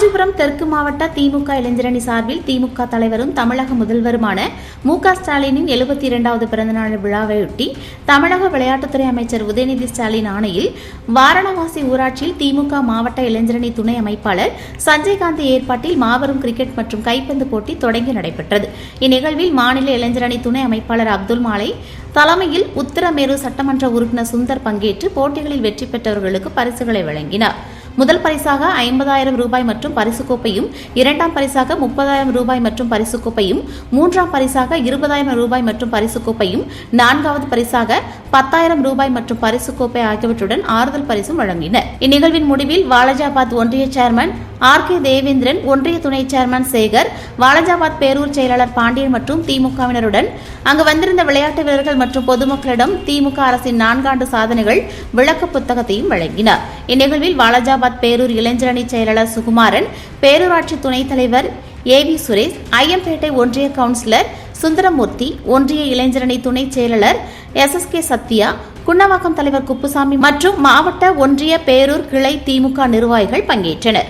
காஞ்சிபுரம் தெற்கு மாவட்ட திமுக இளைஞரணி சார்பில் திமுக தலைவரும் தமிழக முதல்வருமான மு.க. ஸ்டாலினின் 72வது பிறந்தநாள் விழாவையொட்டி தமிழக விளையாட்டுத்துறை அமைச்சர் உதயநிதி ஸ்டாலின் ஆணையில் வாரணவாசி ஊராட்சியில் திமுக மாவட்ட இளைஞரணி துணை அமைப்பாளர் சஞ்சய்காந்த் ஏற்பாட்டில் மாபெரும் கிரிக்கெட் மற்றும் கைப்பந்து போட்டி தொடங்கி நடைபெற்றது. இந்நிகழ்வில் மாநில இளைஞரணி துணை அமைப்பாளர் அப்துல் மாலை தலைமையில் உத்தரமேரு சட்டமன்ற உறுப்பினர் சுந்தர் பங்கேற்று போட்டிகளில் வெற்றி பெற்றவர்களுக்கு பரிசுகளை வழங்கினார். முதல் பரிசாக 50,000 ரூபாய் மற்றும் பரிசு கோப்பையும், இரண்டாம் பரிசாக 30,000 ரூபாய் மற்றும் பரிசு கோப்பையும், மூன்றாம் பரிசாக 20,000 ரூபாய் மற்றும் பரிசு கோப்பையும், நான்காவது பரிசாக 10,000 ரூபாய் மற்றும் பரிசு கோப்பை ஆகியவற்றுடன் ஆறுதல் பரிசும் வழங்கினர். இந்நிகழ்வின் முடிவில் வாலாஜாபாத் ஒன்றிய சேர்மன் ஆர்.கே. தேவேந்திரன், ஒன்றிய துணை சேர்மன் சேகர், வாலாஜாபாத் பேரூர் செயலாளர் பாண்டியன் மற்றும் திமுகவினருடன் அங்கு வந்திருந்த விளையாட்டு வீரர்கள் மற்றும் பொதுமக்களிடம் திமுக அரசின் 4 ஆண்டு சாதனைகள் விளக்க புத்தகத்தையும் வழங்கினார். இந்நிகழ்வில் வாலாஜாபாத் பேரூர் இளைஞரணி செயலாளர் சுகுமாரன், பேரூராட்சி துணைத் தலைவர் ஏ.வி. சுரேஷ், ஐயம்பேட்டை ஒன்றிய கவுன்சிலர் சுந்தரமூர்த்தி, ஒன்றிய இளைஞரணி துணை செயலாளர் எஸ்.எஸ்.கே. சத்யா, குன்னவாக்கம் தலைவர் குப்புசாமி மற்றும் மாவட்ட ஒன்றிய பேரூர் கிளை திமுக நிர்வாகிகள் பங்கேற்றனர்.